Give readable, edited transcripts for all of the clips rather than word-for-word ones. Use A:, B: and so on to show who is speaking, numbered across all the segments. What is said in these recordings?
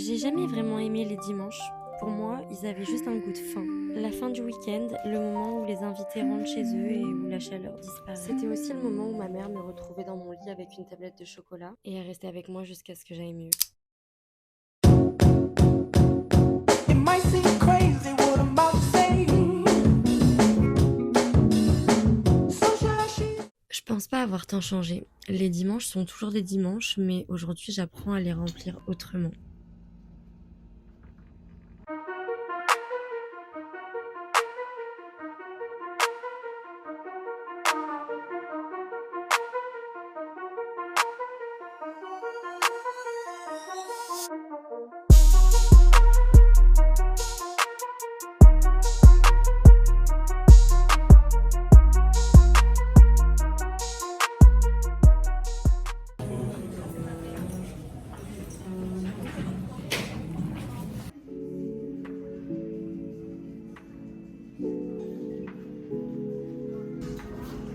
A: J'ai jamais vraiment aimé les dimanches. Pour moi, ils avaient juste un goût de fin. La fin du week-end, le moment où les invités rentrent chez eux et où la chaleur disparaît. C'était aussi le moment où ma mère me retrouvait dans mon lit avec une tablette de chocolat et elle restait avec moi jusqu'à ce que j'aille mieux.
B: It might seem crazy what I'm about to say.
A: Je pense pas avoir tant changé. Les dimanches sont toujours des dimanches, mais aujourd'hui j'apprends à les remplir autrement.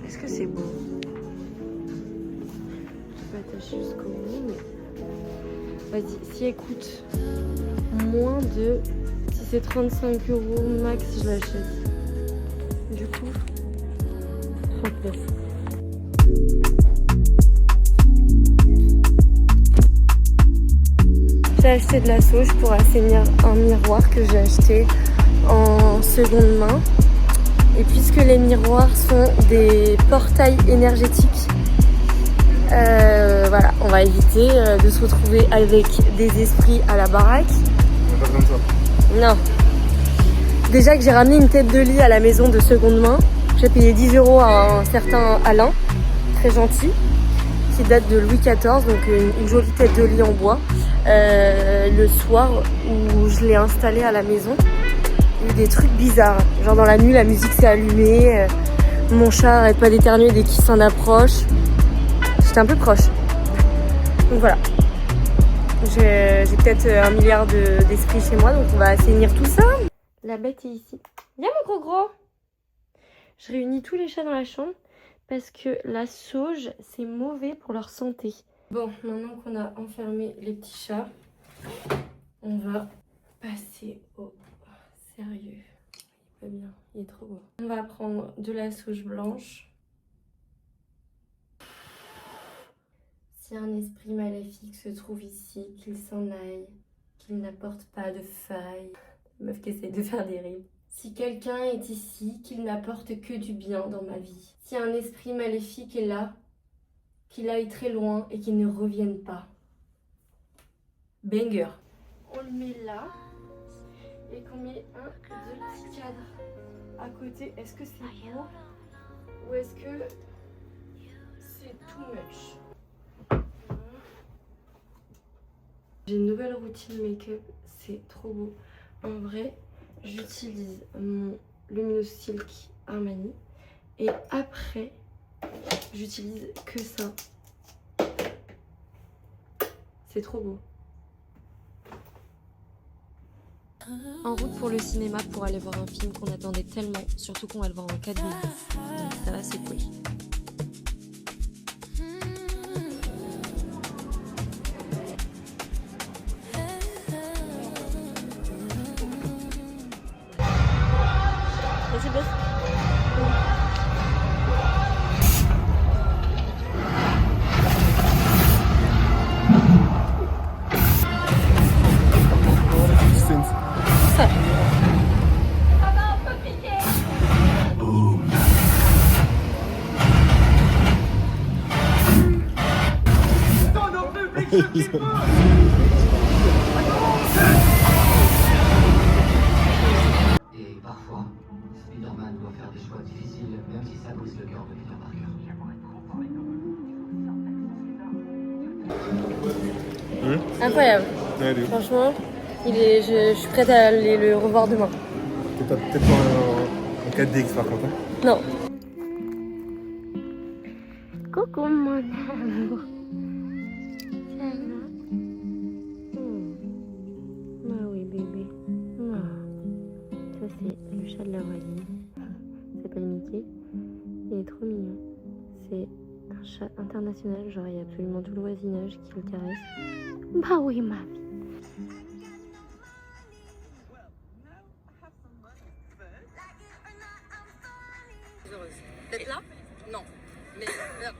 A: Est-ce que c'est beau? Je vais attacher jusqu'au bout, mais... Vas-y, si elle coûte moins de... Si c'est 35 € max, je l'achète. Du coup, 39. J'ai acheté de la sauge pour assainir un miroir que j'ai acheté en seconde main. Et puisque les miroirs sont des portails énergétiques, voilà, on va éviter de se retrouver avec des esprits à la baraque.
C: On n'a pas besoin de ça.
A: Non. Déjà que j'ai ramené une tête de lit à la maison de seconde main. J'ai payé 10 € à un certain Alain, très gentil, qui date de Louis XIV, donc une jolie tête de lit en bois. Le soir où je l'ai installée à la maison, il y a eu des trucs bizarres. Genre dans la nuit, la musique s'est allumée, mon chat arrête pas d'éternuer dès qu'il s'en approche. J'étais un peu proche. Donc voilà. J'ai peut-être 1 milliard d'esprits chez moi, donc on va assainir tout ça. La bête est ici. Viens mon gros. Je réunis tous les chats dans la chambre parce que la sauge, c'est mauvais pour leur santé. Bon, maintenant qu'on a enfermé les petits chats, on va passer au sérieux. Il est pas bien, il est trop beau. On va prendre de la sauge blanche. Si un esprit maléfique se trouve ici, qu'il s'en aille, qu'il n'apporte pas de faille. Meuf qui essaie de faire des rimes. Si quelqu'un est ici, qu'il n'apporte que du bien dans ma vie. Si un esprit maléfique est là, qu'il aille très loin et qu'il ne revienne pas. Banger. On le met là et qu'on met un deux petits cadres à côté. Est-ce que c'est beau ou est-ce que c'est too much? J'ai une nouvelle routine make-up, c'est trop beau. En vrai, j'utilise mon Luminous Silk Armani et après, j'utilise que ça. C'est trop beau. En route pour le cinéma pour aller voir un film qu'on attendait tellement, surtout qu'on va le voir en 4D. Donc ça va, c'est cool. Vas-y, boss. Ça.
D: Et parfois, Spider-Man doit faire des choix difficiles, même si ça brise le cœur de Peter Parker.
A: Incroyable.
C: Ouais, elle est où?
A: Franchement, je suis prête à aller le revoir demain.
C: T'es pas peut-être pas en 4DX par contre. Hein.
A: Non. Coucou mon amour. Ça va? Bah oui bébé. Ça c'est le chat de la voisine. Il s'appelle Mickey. Il est trop mignon. C'est un chat international. Genre il y a absolument tout le voisinage qui le caresse. Bah oui ma vie.
E: D'être là? Non. Mais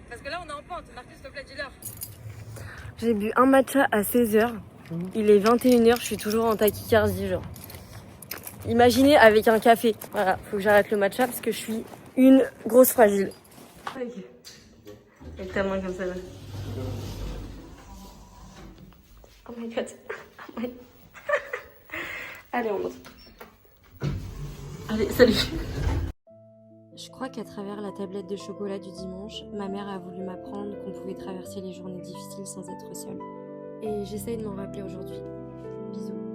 E: parce que là on est en pente. Marcus, s'il te plaît, dis-leur.
A: J'ai bu un matcha à 16h. Il est 21h, je suis toujours en tachycardie, genre. Imaginez avec un café. Voilà, faut que j'arrête le matcha parce que je suis une grosse fragile. Ok. Avec ta main comme ça là. Oh my god. Oh my... Allez, on monte. Allez, salut. Je crois qu'à travers la tablette de chocolat du dimanche, ma mère a voulu m'apprendre qu'on pouvait traverser les journées difficiles sans être seule. Et j'essaye de m'en rappeler aujourd'hui. Bisous.